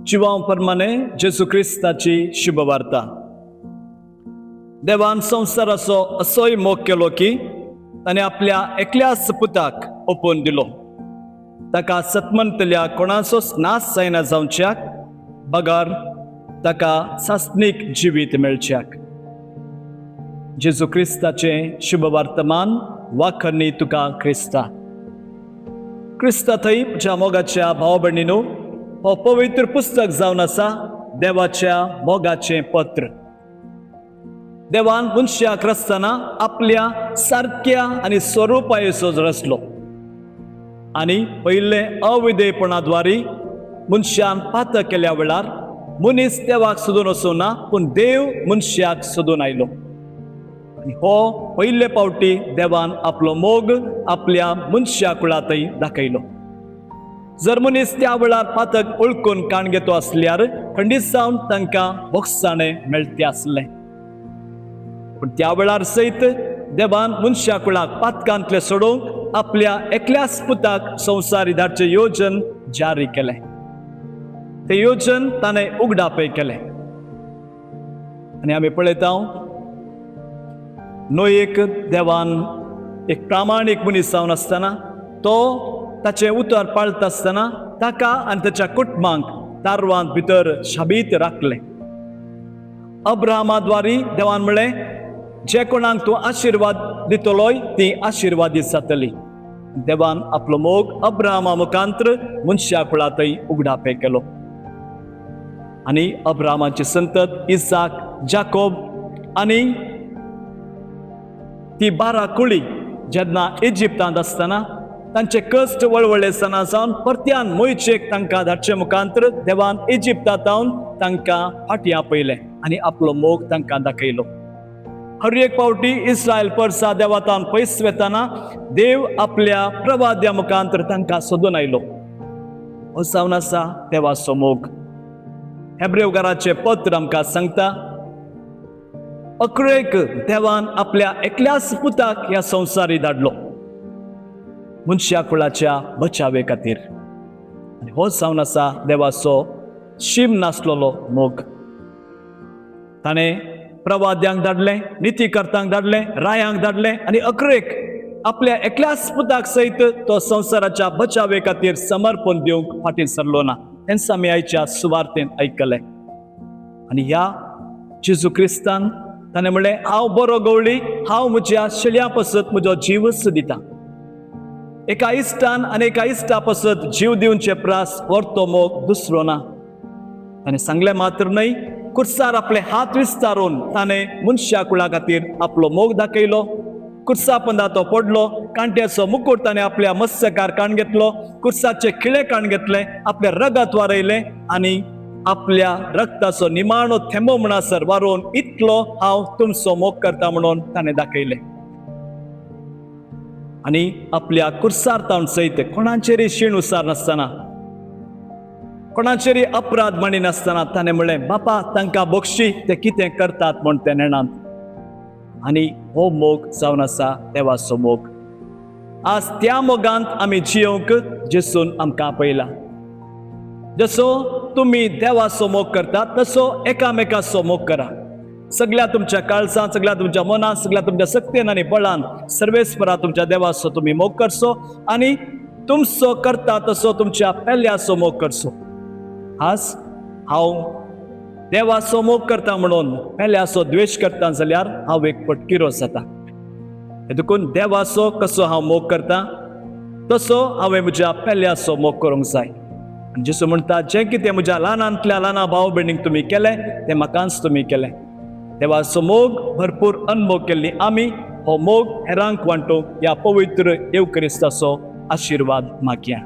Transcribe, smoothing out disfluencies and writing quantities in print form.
जिवां प्रमाणे जेजू क्रिस्ताची शुभ वार्ता. देवान संवसाराचो असोय मोग केलो की ताणें आपल्या एकल्याच पुताक ओपून दिलो, ताका सतमंतल्या कोणाचोच नाश जायना जावच्याक, बगर ताका सासनीक जिवीत मेळच्याक. जेजू क्रिस्ताचे शुभ वर्तमान वाखरणी तुका क्रिस्ता. क्रिस्ता थंय ज्या मोगाच्या भाव भयणीनो, हो पवित्र पुस्तक जावन आसा देवाच्या मोगाचें पत्र. देवान मनशाक रचतना आपल्या सारक्या आनी स्वरुपायेचो रचलो आनी पयले अविधेयपणाद्वारे मनशान पातक केल्या वेळार मनीस देवाक सोदून वचूना, पूण देव मनशाक सोदून आयलो. आनी हो पयले पावटी देवान आपलो मोग आपल्या मनशा कुळांतय दाखयलो. जर मनीस त्या वेळार पातक ओळखून काण घेतो आसल्यार खंडीत जावन तांकां मोक्षाणें मेळटे आसलें. पूण त्या वेळार सयत देवान मनशा कुळाक पातकांतले सोडूंक आपल्या एकल्याच पुताक संवसारी धाडचे येवजन जारी केलें. तें येवजन ताणें उगडापय केलें. आनी आमी पळयता नोयेक देवान एक प्रामाणीक मनीस जावन आसतना तो ताचें उतर पाळता आसतना ताका आनी ताच्या कुटुंबांक तारवांत भितर शाबीत राखलें. अब्राहमाद्वारे देवान म्हळें, जे कोणाक तूं आशिर्वाद दितलोय ती आशिर्वादीत जातली. देवान आपलो मोग अब्राहमा मुखांतर मनशा कुळांतय उगडापय केलो. आनी अब्राहमाची संतत इसाक, जाकोब आनी ती 12 कुळी जेन्ना इजिप्तांत आसतना तांचे कश्ट वळवळेसतना जावन परत्यान मोयचेक तांकां धाडचे मुखांतर देवान इजिप्तांतावन तांकां फाटीं आपयलें आनी आपलो मोग तांकां दाखयलो. हर एक पावटी इस्रायल परसा देवातान पयस वेताना देव आपल्या प्रवाद्या मुखांतर तांकां सोदून आयलो. हो जावन आसा देवाचो मोग. हेब्रेवकाराचें पत्र आमकां सांगता, अकरेक देवान आपल्या एकल्याच पुताक ह्या संवसारी धाडलो मनशा कुळाच्या बचावे खातीर. आनी हो जावन आसा देवाचो शीम नासलोलो मोग. ताणें प्रवाद्यांक धाडलें, नितीकर्त्यांक धाडलें, रायांक धाडलें आनी अकरेक आपल्या एकल्याच पुताक सयत तो संवसाराच्या बचावे खातीर समर्पण दिवंक फाटीं सरलो ना. हेंच आमी आयच्या सुवार्तेन आयकलें. आनी ह्या जेजू क्रिस्तान ताणें म्हणलें, हांव बरो गवळी, हांव म्हज्या शेळ्यां पासत म्हजो जीवच दितां. एका इश्टान आनी एका इश्टा पासत जीव दिवचे प्रास व्हरतो मोग दुसरो ना. ताणें सांगलें मात्र न्हय, कुर्सार आपले हात विस्तारून ताणें मनशा कुळा खातीर आपलो मोग दाखयलो. कुर्सा पंदा तो पडलो, कांट्याचो मुकुट ताणें आपल्या मस्तकार काण घेतलो, कुर्साचे खिळे काण घेतले, आपल्या रगत वारयलें आनी आपल्या रक्ताचो निमाणो थेंबो म्हणसर वारून इतलो हांव तुमचो मोग करता म्हणून ताणें दाखयलें. आनी आपल्या कुर्सार तावन सयत कोणाचेरय शीण उसार नासतना, कोणाचेरय अपराध मांडी नासतना ताणें म्हणलें, बापा तांकां बक्षी, ते कितें करतात म्हूण ते नेणांत. आनी हो मोग जावन आसा देवाचो मोग. आज त्या मोगांत आमी जियोंक जेसून आमकां आपयला. जसो तुमी देवाचो मोग करतात तसो एकामेकाचो मोग करा. सगळ्या तुमच्या काळजांत, सगळ्या तुमच्या मनांत, सगळ्या तुमच्या सक्तीन आनी बळान सर्वेस्परा तुमच्या देवाचो तुमी मोग करचो आनी तुमचो करता तसो तुमच्या पेल्याचो मोग करचो. आज हांव देवाचो मोग करता म्हणून पेल्याचो द्वेश करता जाल्यार हांव एक पटकिरो जाता. हे देखून देवाचो कसो हांव मोग करता तसो हांवें म्हज्या पेल्याचो मोग करूंक जाय. जेसू म्हणटा, जें कितें म्हज्या ल्हानांतल्या ल्हाना भाव भयणीक तुमी केलें तें म्हाकाच तुमी केलें. देवाचो मोग भरपूर अनमोग केल्ली आमी हो मोग हेरांक वांटूंक ह्या पवित्र येवकरिस्ताचो आशिर्वाद मागया.